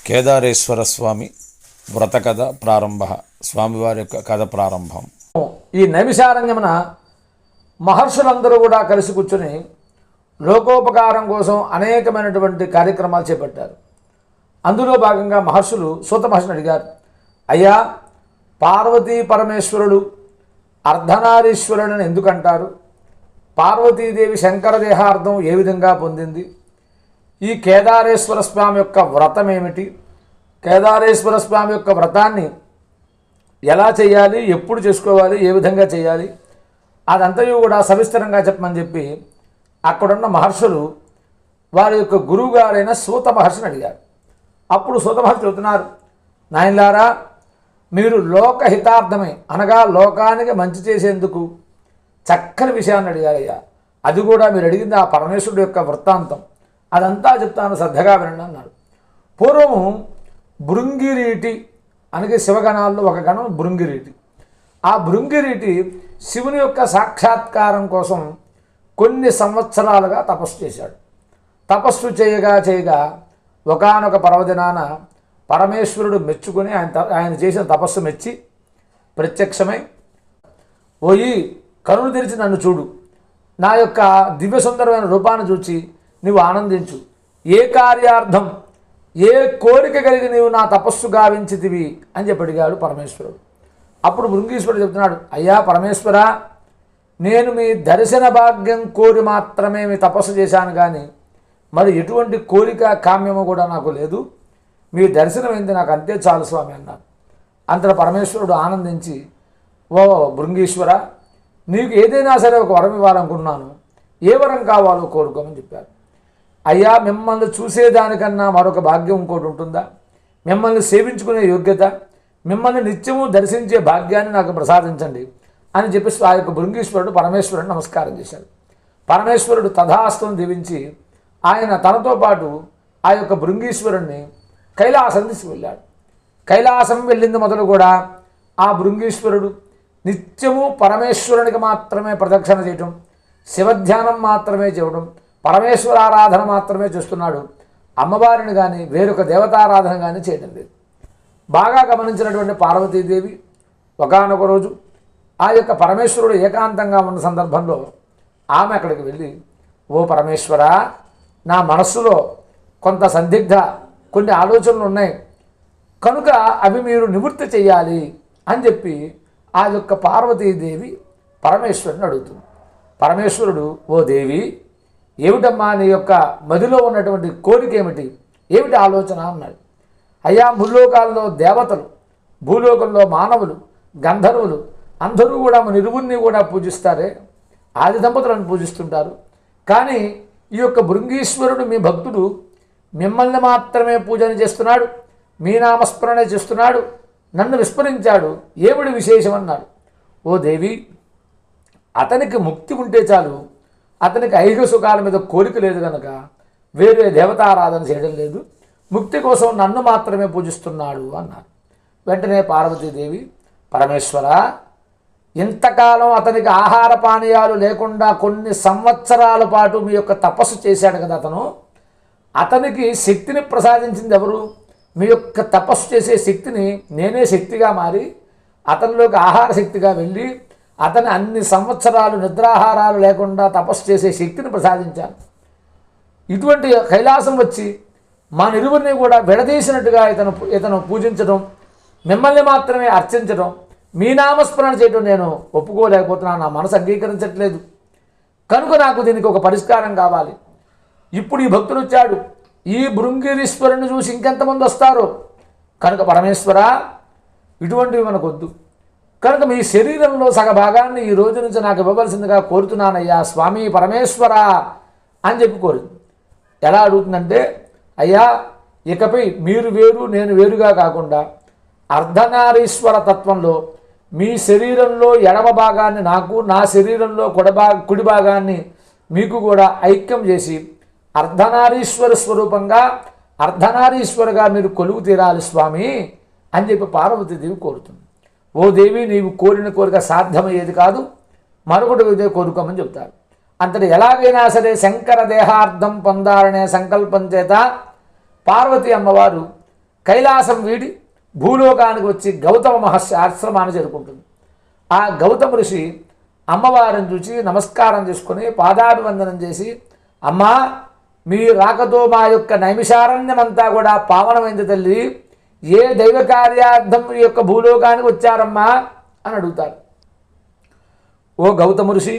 కేదారేశ్వర స్వామి వ్రత కథ ప్రారంభ. స్వామివారి యొక్క కథ ప్రారంభం. ఈ నైమిషారణ్యమున మహర్షులందరూ కూడా కలిసి కూర్చొని లోకోపకారం కోసం అనేకమైనటువంటి కార్యక్రమాలు చేపట్టారు. అందులో భాగంగా మహర్షులు సూత మహర్షిని అడిగారు, అయ్యా, పార్వతీ పరమేశ్వరుడు అర్ధనారీశ్వరుడని ఎందుకంటారు? పార్వతీదేవి శంకర దేహార్థం ఏ విధంగా పొందింది? ఈ కేదారేశ్వర స్వామి యొక్క వ్రతం ఏమిటి? కేదారేశ్వర స్వామి యొక్క వ్రతాన్ని ఎలా చేయాలి, ఎప్పుడు చేసుకోవాలి, ఏ విధంగా చేయాలి, అదంతయు కూడా సవిస్తరంగా చెప్పమని చెప్పి అక్కడున్న మహర్షులు వారి యొక్క గురువుగారైన సూత మహర్షిని అడిగారు. అప్పుడు సూత మహర్షి చెబుతున్నారు, నాయనలారా, మీరు లోకహితార్థమే అనగా లోకానికి మంచి చేసేందుకు చక్కని విషయాన్ని అడిగారయ్యా. అది కూడా మీరు అడిగింది ఆ పరమేశ్వరుడు యొక్క వృత్తాంతం, అదంతా చెప్తాను, శ్రద్ధగా వినండి అన్నాడు. పూర్వము భృంగిరీటి అనగా శివగణాల్లో ఒక గణం భృంగిరీటి. ఆ భృంగిరీటి శివుని యొక్క సాక్షాత్కారం కోసం కొన్ని సంవత్సరాలుగా తపస్సు చేశాడు. తపస్సు చేయగా ఒకానొక పర్వదినాన పరమేశ్వరుడు మెచ్చుకొని ఆయన చేసిన తపస్సు మెచ్చి ప్రత్యక్షమై, ఓయి కనులు తెరిచి నన్ను చూడు, నా యొక్క దివ్య సుందరమైన రూపాన్ని చూచి నీవు ఆనందించు, ఏ కార్యార్థం ఏ కోరిక కలిగి నీవు నా తపస్సు గావించితివి అని చెప్పి అడిగాడు పరమేశ్వరుడు. అప్పుడు భృంగీశ్వరుడు చెప్తున్నాడు, అయ్యా పరమేశ్వర, నేను మీ దర్శన భాగ్యం కోరి మాత్రమే మీ తపస్సు చేశాను, కానీ మరి ఎటువంటి కోరిక కామ్యము కూడా నాకు లేదు. మీ దర్శనం ఏంది, నాకు అంతే చాలు స్వామి అన్నాడు. అంతటా పరమేశ్వరుడు ఆనందించి, ఓ భృంగీశ్వర, నీకు ఏదైనా సరే ఒక వరం ఇవ్వాలనుకున్నాను, ఏ వరం కావాలో కోరుకోమని చెప్పారు. అయ్యా, మిమ్మల్ని చూసేదానికన్నా మరొక భాగ్యం ఇంకోటి ఉంటుందా? మిమ్మల్ని సేవించుకునే యోగ్యత, మిమ్మల్ని నిత్యము దర్శించే భాగ్యాన్ని నాకు ప్రసాదించండి అని చెప్పి ఆ యొక్క భృంగీశ్వరుడు పరమేశ్వరుడు నమస్కారం చేశాడు. పరమేశ్వరుడు తథాస్తుని దీవించి ఆయన తనతో పాటు ఆ యొక్క భృంగీశ్వరుణ్ణి కైలాసం తీసుకువెళ్ళాడు. కైలాసం వెళ్ళింది మొదలు కూడా ఆ భృంగీశ్వరుడు నిత్యము పరమేశ్వరునికి మాత్రమే ప్రదక్షిణ చేయటం, శివధ్యానం మాత్రమే చేయడం, పరమేశ్వర ఆరాధన మాత్రమే చేస్తున్నాడు. అమ్మవారిని కానీ వేరొక దేవతారాధన కానీ చేయడం లేదు. బాగా గమనించినటువంటి పార్వతీదేవి ఒకానొక రోజు ఆ యొక్క పరమేశ్వరుడు ఏకాంతంగా ఉన్న సందర్భంలో ఆమె అక్కడికి వెళ్ళి, ఓ పరమేశ్వర, నా మనస్సులో కొంత సందిగ్ధ కొన్ని ఆలోచనలు ఉన్నాయి కనుక అవి మీరు నివృత్తి చేయాలి అని చెప్పి ఆ యొక్క పార్వతీదేవి పరమేశ్వరుని అడుగుతుంది. పరమేశ్వరుడు, ఓ దేవి, ఏమిటమ్మా నీ యొక్క మదిలో ఉన్నటువంటి కోరిక ఏమిటి, ఏమిటి ఆలోచన అన్నాడు. అయ్యా, ముల్లోకాల్లో దేవతలు, భూలోకంలో మానవులు, గంధర్వులు అందరూ కూడా మన ఇరువురిని కూడా పూజిస్తారే, ఆది దంపతులను పూజిస్తుంటారు. కానీ ఈ యొక్క భృంగీశ్వరుడు మీ భక్తుడు మిమ్మల్ని మాత్రమే పూజన చేస్తున్నాడు, మీ నామస్మరణ చేస్తున్నాడు, నన్ను విస్మరించాడు, ఏమిటి విశేషం అన్నాడు. ఓ దేవి, అతనికి ముక్తి ఉంటే చాలు, అతనికి ఐహిక సుఖాల మీద కోరిక లేదు కనుక వేరే దేవతారాధన చేయడం లేదు, ముక్తి కోసం నన్ను మాత్రమే పూజిస్తున్నాడు అన్నారు. వెంటనే పార్వతీదేవి, పరమేశ్వర, ఇంతకాలం అతనికి ఆహార పానీయాలు లేకుండా కొన్ని సంవత్సరాల పాటు మీ యొక్క తపస్సు చేశాడు కదా, అతనికి శక్తిని ప్రసాదించింది ఎవరు? మీ యొక్క తపస్సు చేసే శక్తిని నేనే శక్తిగా మారి అతనిలోకి ఆహార శక్తిగా వెళ్ళి అతని అన్ని సంవత్సరాలు నిద్రాహారాలు లేకుండా తపస్సు చేసే శక్తిని ప్రసాదించాను. ఇటువంటి కైలాసం వచ్చి మా నిరువురిని కూడా విడదీసినట్టుగా ఇతను పూజించడం, మిమ్మల్ని మాత్రమే అర్చించడం, మీ నామస్మరణ చేయడం నేను ఒప్పుకోలేకపోతున్నాను, నా మనసు అంగీకరించట్లేదు కనుక నాకు దీనికి ఒక పరిష్కారం కావాలి. ఇప్పుడు ఈ భక్తుడు వచ్చాడు, ఈ భృంగిరీశ్వరుని చూసి ఇంకెంతమంది వస్తారో కనుక పరమేశ్వర, ఇటువంటివి మనకొద్దు కనుక మీ శరీరంలో సగ భాగాన్ని ఈ రోజు నుంచి నాకు ఇవ్వవలసిందిగా కోరుతున్నానయ్యా స్వామి పరమేశ్వర అని చెప్పి కోరింది. ఎలా అడుగుతుందంటే, అయ్యా, ఇకపై మీరు వేరు నేను వేరుగా కాకుండా అర్ధనారీశ్వర తత్వంలో మీ శరీరంలో ఎడమ భాగాన్ని నాకు, నా శరీరంలో కుడి భాగాన్ని మీకు కూడా ఐక్యం చేసి అర్ధనారీశ్వర స్వరూపంగా అర్ధనారీశ్వరగా మీరు కొలువు తీరాలి స్వామి అని చెప్పి పార్వతీదేవి కోరుతుంది. ఓ దేవి, నీవు కోరిన కోరిక సాధ్యమయ్యేది కాదు, మరొకటి ఇదే కోరుకోమని చెప్తారు. అంతటి ఎలాగైనా సరే శంకర దేహార్థం పొందాలనే సంకల్పం చేత పార్వతీ అమ్మవారు కైలాసం వీడి భూలోకానికి వచ్చి గౌతమ మహర్షి ఆశ్రమాన్ని చేరుకుంటుంది. ఆ గౌతమ ఋషి అమ్మవారిని చూసి నమస్కారం చేసుకుని పాదాభివందనం చేసి, అమ్మా మీ రాకతో మా యొక్క నైమిషారణ్యమంతా కూడా పావనమైంది తల్లి, ఏ దైవ కార్యార్థం ఈ యొక్క భూలోకానికి వచ్చారమ్మా అని అడుగుతారు. ఓ గౌతమ ఋషి,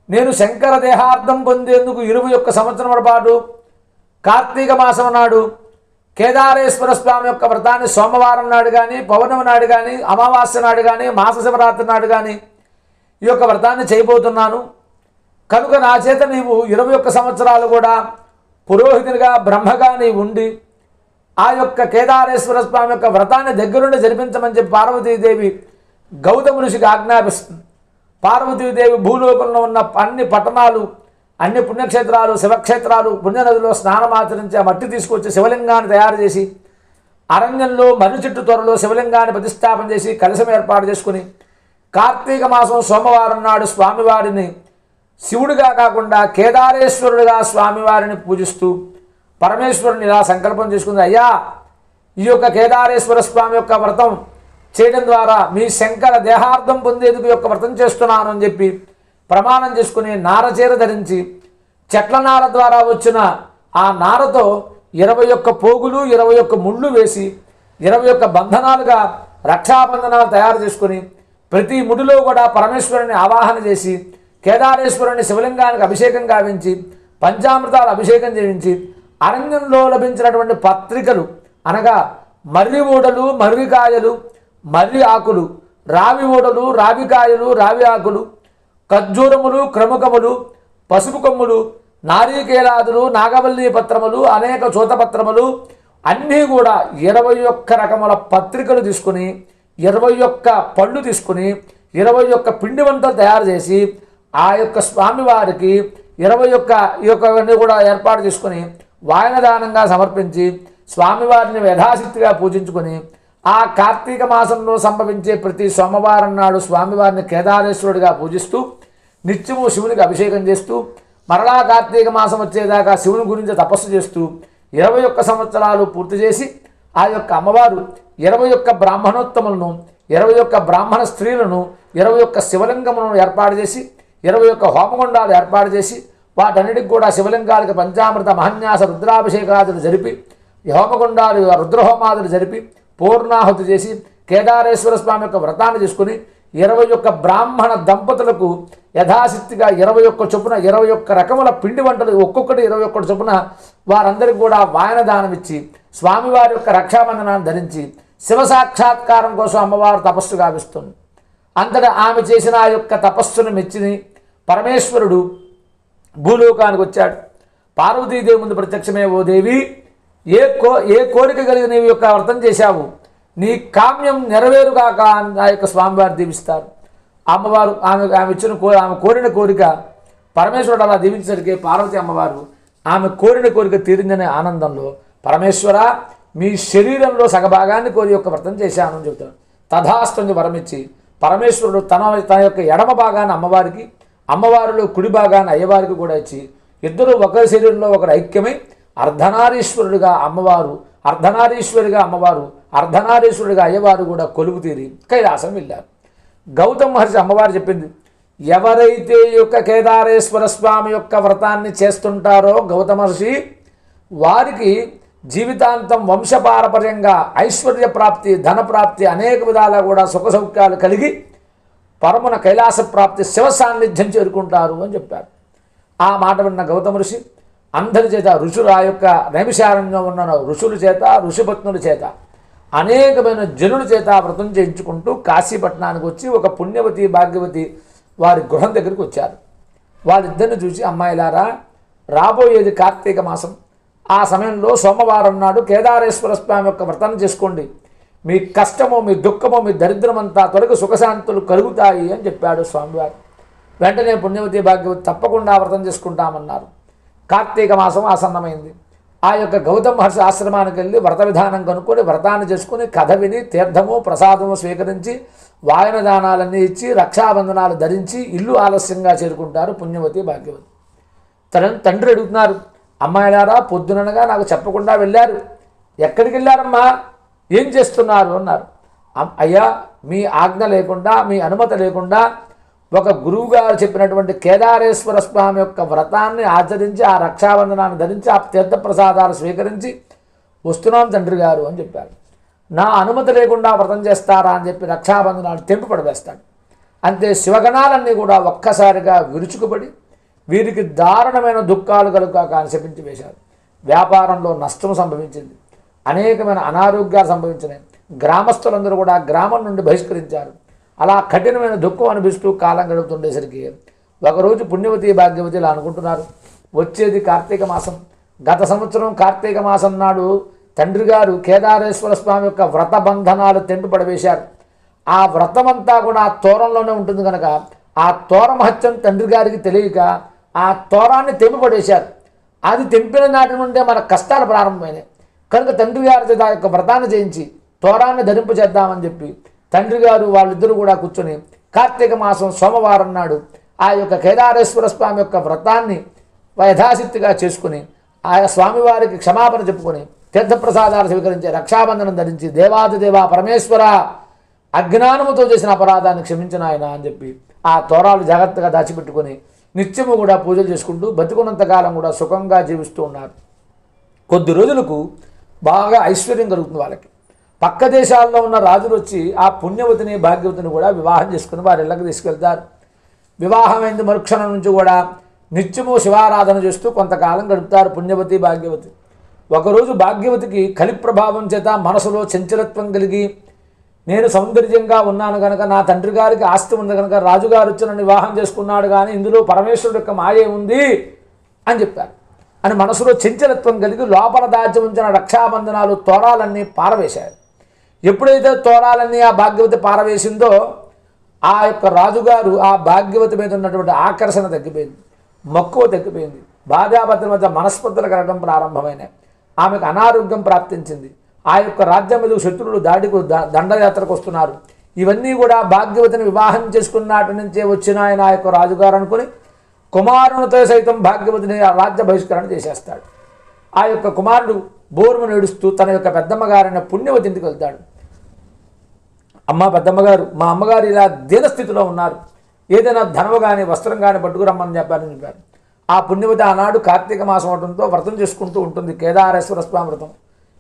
నేను శంకర దేహార్థం పొందేందుకు 21 సంవత్సరముల పాటు కార్తీక మాసం నాడు కేదారేశ్వర స్వామి యొక్క వ్రతాన్ని సోమవారం నాడు కానీ, పౌర్ణమి నాడు కానీ, అమావాస్య నాడు కానీ, మాస శివరాత్రి నాడు కానీ ఈ యొక్క వ్రతాన్ని చేయబోతున్నాను. కనుక నా చేత నీవు 21 సంవత్సరాలు కూడా పురోహితునిగా బ్రహ్మగా నీవు ఉండి ఆ యొక్క కేదారేశ్వర స్వామి యొక్క వ్రతాన్ని దగ్గరుండి జరిపించమని చెప్పి పార్వతీదేవి గౌతమ ఋషికి ఆజ్ఞాపిస్తుంది. పార్వతీదేవి భూలోకంలో ఉన్న అన్ని పట్టణాలు, అన్ని పుణ్యక్షేత్రాలు, శివక్షేత్రాలు, పుణ్యనదిలో స్నానమాచరించి ఆ మట్టి తీసుకొచ్చి శివలింగాన్ని తయారు చేసి అరణ్యంలో మర్రి చెట్టు త్వరలో శివలింగాన్ని ప్రతిష్టాపన చేసి కలశం ఏర్పాటు చేసుకుని కార్తీక మాసం సోమవారం నాడు స్వామివారిని శివుడిగా కాకుండా కేదారేశ్వరుడిగా స్వామివారిని పూజిస్తూ పరమేశ్వరుని ఇలా సంకల్పం చేసుకుంది, అయ్యా ఈ యొక్క కేదారేశ్వర స్వామి యొక్క వ్రతం చేయడం ద్వారా మీ శంకర దేహార్థం పొందేందుకు యొక్క వ్రతం చేస్తున్నాను అని చెప్పి ప్రమాణం చేసుకుని నారచీర ధరించి చెట్ల నార ద్వారా వచ్చిన ఆ నారతో 21 పోగులు 21 ముళ్ళు వేసి 21 బంధనాలుగా రక్షాబంధనాలు తయారు చేసుకుని ప్రతి ముడిలో కూడా పరమేశ్వరుని ఆవాహన చేసి కేదారేశ్వరుని శివలింగానికి అభిషేకం గావించి పంచామృతాలు అభిషేకం చేయించి అరణ్యంలో లభించినటువంటి పత్రికలు అనగా మర్రి ఊడలు, మర్రికాయలు, మర్రి ఆకులు, రావి ఊడలు, రావికాయలు, రావి ఆకులు, ఖర్జూరములు, క్రముకములు, పసుపు కొమ్ములు, నారీకేలాదులు, నాగవల్లి పత్రములు, అనేక చూతపత్రములు అన్నీ కూడా 21 రకముల పత్రికలు తీసుకుని 21 పళ్ళు తీసుకుని 21 పిండి వంటలు తయారు చేసి ఆ యొక్క స్వామివారికి 21 ఈ యొక్కవన్నీ కూడా ఏర్పాటు చేసుకుని వాయనదానంగా సమర్పించి స్వామివారిని యథాశక్తిగా పూజించుకొని ఆ కార్తీక మాసంలో సంభవించే ప్రతి సోమవారం నాడు స్వామివారిని కేదారేశ్వరుడిగా పూజిస్తూ నిత్యము శివునికి అభిషేకం చేస్తూ మరలా కార్తీక మాసం వచ్చేదాకా శివుని గురించి తపస్సు చేస్తూ 21 సంవత్సరాలు పూర్తి చేసి ఆ యొక్క అమ్మవారు 21 బ్రాహ్మణోత్తములను 21 బ్రాహ్మణ స్త్రీలను 21 శివలింగములను ఏర్పాటు చేసి 21 హోమగుండాలు ఏర్పాటు చేసి వాటన్నిటికి కూడా శివలింగాలకు పంచామృత మహన్యాస రుద్రాభిషేకాదులు జరిపి హోమగుండాలు రుద్రహోమాదులు జరిపి పూర్ణాహుతి చేసి కేదారేశ్వర స్వామి యొక్క వ్రతాన్ని తీసుకుని 21 బ్రాహ్మణ దంపతులకు యథాశక్తిగా 21 చొప్పున 21 రకముల పిండి వంటలు ఒక్కొక్కటి 21 చొప్పున వారందరికీ కూడా వాయనదానం ఇచ్చి స్వామివారి యొక్క రక్షాబంధనాన్ని ధరించి శివ సాక్షాత్కారం కోసం అమ్మవారు తపస్సు గావిస్తుంది. అంతటా ఆమె చేసిన ఆ యొక్క తపస్సును మెచ్చిని పరమేశ్వరుడు భూలోకానికి వచ్చాడు. పార్వతీదేవి ముందు ప్రత్యక్షమే, ఓ దేవి ఏ కోరిక కలిగి నీవు యొక్క వ్రతం చేశావు, నీ కామ్యం నెరవేరుగాక అని ఆ యొక్క స్వామివారు దీవిస్తారు. అమ్మవారు ఆమె ఇచ్చిన ఆమె కోరిన కోరిక పరమేశ్వరుడు అలా దీవించడానికి పార్వతి అమ్మవారు ఆమె కోరిన కోరిక తీరిందనే ఆనందంలో, పరమేశ్వర మీ శరీరంలో సగభాగాన్ని కోరి యొక్క వ్రతం చేశాను అని చెబుతాడు. తథాస్తుని వరమిచ్చి పరమేశ్వరుడు తన యొక్క ఎడమ భాగాన్ని అమ్మవారికి, అమ్మవారిలో కుడి భాగాన్ని అయ్యవారికి కూడా ఇచ్చి ఇద్దరు ఒకరి శరీరంలో ఒకరు ఐక్యమై అర్ధనారీశ్వరుడిగా అమ్మవారు, అర్ధనారీశ్వరిగా అమ్మవారు, అర్ధనారీశ్వరుడిగా అయ్యవారు కూడా కొలువు తీరి కైలాసం వెళ్ళారు. గౌతమ మహర్షి అమ్మవారు చెప్పింది, ఎవరైతే ఈ యొక్క కేదారేశ్వర స్వామి యొక్క వ్రతాన్ని చేస్తుంటారో గౌతమ మహర్షి వారికి జీవితాంతం వంశపారపర్యంగా ఐశ్వర్య ప్రాప్తి, ధన ప్రాప్తి, అనేక విధాలా కూడా సుఖ సౌఖ్యాలు కలిగి పరమున కైలాస ప్రాప్తి, శివ సాన్నిధ్యం చేరుకుంటారు అని చెప్పారు. ఆ మాట విన్న గౌతమ ఋషి అందరి చేత, ఋషులు ఆ యొక్క నైమిషారణ్యంలో ఉన్న ఋషుల చేత, ఋషిపత్నుల చేత, అనేకమైన జనుల చేత వ్రతం చేయించుకుంటూ కాశీపట్నానికి వచ్చి ఒక పుణ్యవతి భాగ్యవతి వారి గృహం దగ్గరికి వచ్చారు. వాళ్ళిద్దరిని చూసి, అమ్మాయిలారా రాబోయేది కార్తీక మాసం, ఆ సమయంలో సోమవారం నాడు కేదారేశ్వర స్వామి యొక్క వ్రతం చేసుకోండి, మీ కష్టము, మీ దుఃఖము, మీ దరిద్రమంతా తొలగి సుఖశాంతులు కలుగుతాయి అని చెప్పాడు స్వామివారు. వెంటనే పుణ్యవతి భాగ్యవతి తప్పకుండా వ్రతం చేసుకుంటామన్నారు. కార్తీక మాసం ఆసన్నమైంది. ఆ యొక్క గౌతమ మహర్షి ఆశ్రమానికి వెళ్ళి వ్రత విధానం కనుక్కొని వ్రతాన్ని చేసుకుని కథ విని తీర్థము ప్రసాదము స్వీకరించి వాయనదానాలన్నీ ఇచ్చి రక్షాబంధనాలు ధరించి ఇల్లు ఆలస్యంగా చేరుకుంటారు పుణ్యవతి భాగ్యవతి. తండ్రి అడుగుతున్నారు, అమ్మాయిలారా పొద్దుననగా నాకు చెప్పకుండా వెళ్ళారు, ఎక్కడికి వెళ్ళారమ్మా ఏం చేస్తున్నారు అన్నారు. అయ్యా, మీ ఆజ్ఞ లేకుండా, మీ అనుమతి లేకుండా ఒక గురువుగారు చెప్పినటువంటి కేదారేశ్వర స్వామి యొక్క వ్రతాన్ని ఆచరించి ఆ రక్షాబంధనాన్ని ధరించి ఆ తీర్థప్రసాదాలు స్వీకరించి వస్తున్నాం తండ్రి గారు అని చెప్పారు. నా అనుమతి లేకుండా వ్రతం చేస్తారా అని చెప్పి రక్షాబంధనాలు తెంపి పడవేస్తాడు. అంతే శివగణాలన్నీ కూడా ఒక్కసారిగా విరుచుకుపడి వీరికి దారుణమైన దుఃఖాలు కలుగాక అని శపించి వేశారు. వ్యాపారంలో నష్టం సంభవించింది, అనేకమైన అనారోగ్యాలు సంభవించినాయి. గ్రామస్తులందరూ కూడా గ్రామం నుండి బహిష్కరించారు. అలా కఠినమైన దుఃఖం అనిపిస్తూ కాలం గడుపుతుండేసరికి ఒకరోజు పుణ్యవతి భాగ్యవతి ఇలా అనుకుంటున్నారు, వచ్చేది కార్తీక మాసం. గత సంవత్సరం కార్తీక మాసం నాడు తండ్రి గారు కేదారేశ్వర స్వామి యొక్క వ్రత బంధనాలు తెంపి పడవేశారు. ఆ వ్రతమంతా కూడా ఆ తోరంలోనే ఉంటుంది కనుక ఆ తోర మహత్యం తండ్రి గారికి తెలియక ఆ తోరాన్ని తెంపి పడేశారు. అది తెంపిన నాటి నుండే మన కష్టాలు ప్రారంభమైనాయి. కనుక తండ్రి గారి ఆ యొక్క వ్రతాన్ని చేయించి తోరాన్ని ధరింప చేద్దామని చెప్పి తండ్రి గారు వాళ్ళిద్దరూ కూడా కూర్చొని కార్తీక మాసం సోమవారం నాడు ఆ యొక్క కేదారేశ్వర స్వామి యొక్క వ్రతాన్ని యథాశక్తిగా చేసుకుని ఆయా స్వామివారికి క్షమాపణ చెప్పుకొని తీర్థప్రసాదాలు స్వీకరించి రక్షాబంధనం ధరించి దేవాదిదేవ పరమేశ్వర, అజ్ఞానముతో చేసిన అపరాధాన్ని క్షమించిన ఆయన అని చెప్పి ఆ తోరాలు జాగ్రత్తగా దాచిపెట్టుకొని నిత్యము కూడా పూజలు చేసుకుంటూ బతికున్నంతకాలం కూడా సుఖంగా జీవిస్తూ ఉన్నారు. కొద్ది రోజులకు బాగా ఐశ్వర్యం కలుగుతుంది వాళ్ళకి. పక్క దేశాల్లో ఉన్న రాజులు వచ్చి ఆ పుణ్యవతిని భాగ్యవతిని కూడా వివాహం చేసుకుని వారి ఇళ్ళకి తీసుకెళ్తారు. వివాహమైంది మరుక్షణం నుంచి కూడా నిత్యము శివారాధన చేస్తూ కొంతకాలం గడుపుతారు పుణ్యవతి భాగ్యవతి. ఒకరోజు భాగ్యవతికి కలి ప్రభావం చేత మనసులో చంచలత్వం కలిగి నేను సౌందర్యంగా ఉన్నాను కనుక, నా తండ్రి గారికి ఆస్తి ఉంది కనుక రాజుగారు వచ్చి నన్ను వివాహం చేసుకున్నాడు, కానీ ఇందులో పరమేశ్వరుడు యొక్క మాయే ఉంది అని చెప్పారు. అని మనసులో చంచలత్వం కలిగి లోపల దాచి ఉంచిన రక్షాబంధనాలు తోరాలన్నీ పారవేశారు. ఎప్పుడైతే తోరాలన్నీ ఆ భాగ్యవతి పారవేసిందో ఆ యొక్క రాజుగారు ఆ భాగ్యవతి మీద ఉన్నటువంటి ఆకర్షణ తగ్గిపోయింది, మక్కువ తగ్గిపోయింది. భార్యాభర్తల మధ్య మనస్పర్ధలు కలగడం ప్రారంభమైనాయి. ఆమెకు అనారోగ్యం ప్రాప్తించింది. ఆ యొక్క రాజ్యం మీద శత్రువులు దాడికి దండయాత్రకు వస్తున్నారు. ఇవన్నీ కూడా భాగ్యవతిని వివాహం చేసుకున్నటి నుంచే వచ్చిన ఆయన ఆ యొక్క రాజుగారు అనుకుని కుమారునితో సైతం భాగ్యవతిని రాజ్య బహిష్కరణ చేసేస్తాడు. ఆ యొక్క కుమారుడు బోరుము నేడుస్తూ తన యొక్క పెద్దమ్మగారైన పుణ్యవతి ఇంటికి వెళ్తాడు. అమ్మ పెద్దమ్మగారు, మా అమ్మగారు ఇలా దీనస్థితిలో ఉన్నారు, ఏదైనా ధనము కానీ వస్త్రం కానీ పట్టుకురమ్మని చెప్పారు. ఆ పుణ్యవతి ఆనాడు కార్తీక మాసం అవడంతో వ్రతం చేసుకుంటూ ఉంటుంది, కేదారేశ్వర స్వామి వ్రతం.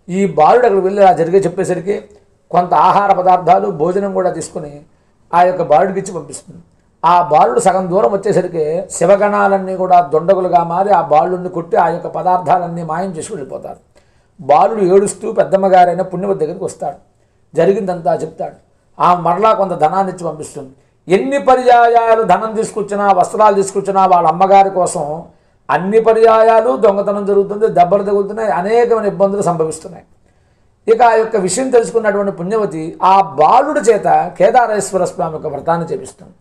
ఈ బాలుడు అక్కడికి వెళ్ళి అలా జరిగే చెప్పేసరికి కొంత ఆహార పదార్థాలు భోజనం కూడా తీసుకుని ఆ యొక్క బాలుడికి ఇచ్చి పంపిస్తుంది. ఆ బాలుడు సగం దూరం వచ్చేసరికి శివగణాలన్నీ కూడా దొండగులుగా మారి ఆ బాలుడిని కొట్టి ఆ యొక్క పదార్థాలన్నీ మాయం చేసి వెళ్ళిపోతారు. బాలుడు ఏడుస్తూ పెద్దమ్మగారైన పుణ్యవతి దగ్గరికి వస్తాడు, జరిగిందంతా చెప్తాడు. ఆ మరలా కొంత ధనాన్ని ఇచ్చి పంపిస్తుంది. ఎన్ని పర్యాయాలు ధనం తీసుకొచ్చినా వస్త్రాలు తీసుకొచ్చినా వాళ్ళ అమ్మగారి కోసం అన్ని పర్యాయాలు దొంగతనం జరుగుతుంది, దెబ్బలు తగులుతున్నాయి, అనేకమైన ఇబ్బందులు సంభవిస్తున్నాయి. ఇక ఆ యొక్క విషయం తెలుసుకున్నటువంటి పుణ్యవతి ఆ బాలుడి చేత కేదారేశ్వర స్వామి యొక్క వ్రతాన్ని చేపిస్తుంది.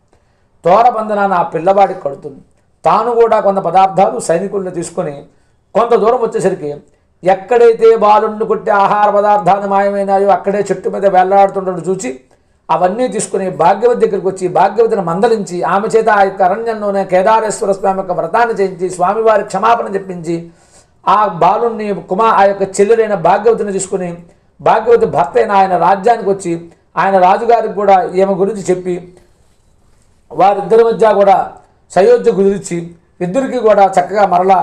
తోరబంధనాన్ని ఆ పిల్లవాడికి కడుతుంది. తాను కూడా కొంత పదార్థాలు సైనికులను తీసుకొని కొంత దూరం వచ్చేసరికి ఎక్కడైతే బాలుడిని కొట్టి ఆహార పదార్థాలు మాయమైనాయో అక్కడే చెట్టు మీద వేళ్లాడుతుండడం చూచి అవన్నీ తీసుకుని భాగ్యవతి దగ్గరికి వచ్చి భాగ్యవతిని మందలించి ఆమె చేత ఆ యొక్క అరణ్యంలోనే కేదారేశ్వర స్వామి యొక్క వ్రతాన్ని చేయించి స్వామివారి క్షమాపణ చెప్పించి ఆ బాలుణ్ణి ఆ యొక్క చెల్లెలైన భాగ్యవతిని తీసుకుని భాగ్యవతి భర్త అయిన ఆయన రాజ్యానికి వచ్చి ఆయన రాజుగారికి కూడా ఈమె గురించి చెప్పి వారిద్దరి మధ్య కూడా సయోధ్య కుదిర్చి ఇద్దరికి కూడా చక్కగా మరలా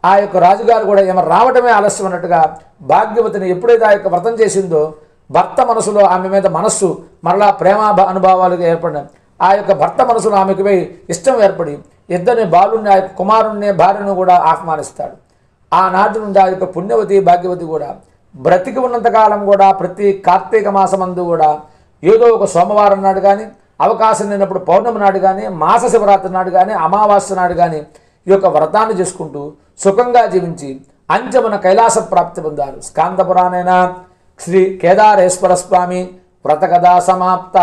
ఆ యొక్క రాజుగారు కూడా ఈమె రావటమే ఆలస్యం అన్నట్టుగా భాగ్యవతిని ఎప్పుడైతే ఆ యొక్క వ్రతం చేసిందో భర్త మనసులో ఆమె మీద మనస్సు మరలా ప్రేమ అనుభవాలుగా ఏర్పడినాయి. ఆ యొక్క భర్త మనసులో ఆమెకి ఇష్టం ఏర్పడి ఇద్దరిని బాలుని ఆ యొక్క కుమారుణ్ణి భార్యను కూడా ఆహ్వానిస్తాడు. ఆనాటి నుండి ఆ యొక్క పుణ్యవతి భాగ్యవతి కూడా బ్రతికి ఉన్నంతకాలం కూడా ప్రతి కార్తీక మాసమందు కూడా ఏదో ఒక సోమవారం నాడు కానీ, అవకాశం లేనప్పుడు పౌర్ణమి నాడు కానీ, మాస శివరాత్రి నాడు కానీ, అమావాస్య నాడు కానీ ఈ యొక్క వ్రతాన్ని చేసుకుంటూ సుఖంగా జీవించి అంచమున కైలాస ప్రాప్తి పొందారు. స్కాంద పురాణేన శ్రీ కేదారేశ్వర స్వామి వ్రతకథా సమాప్త.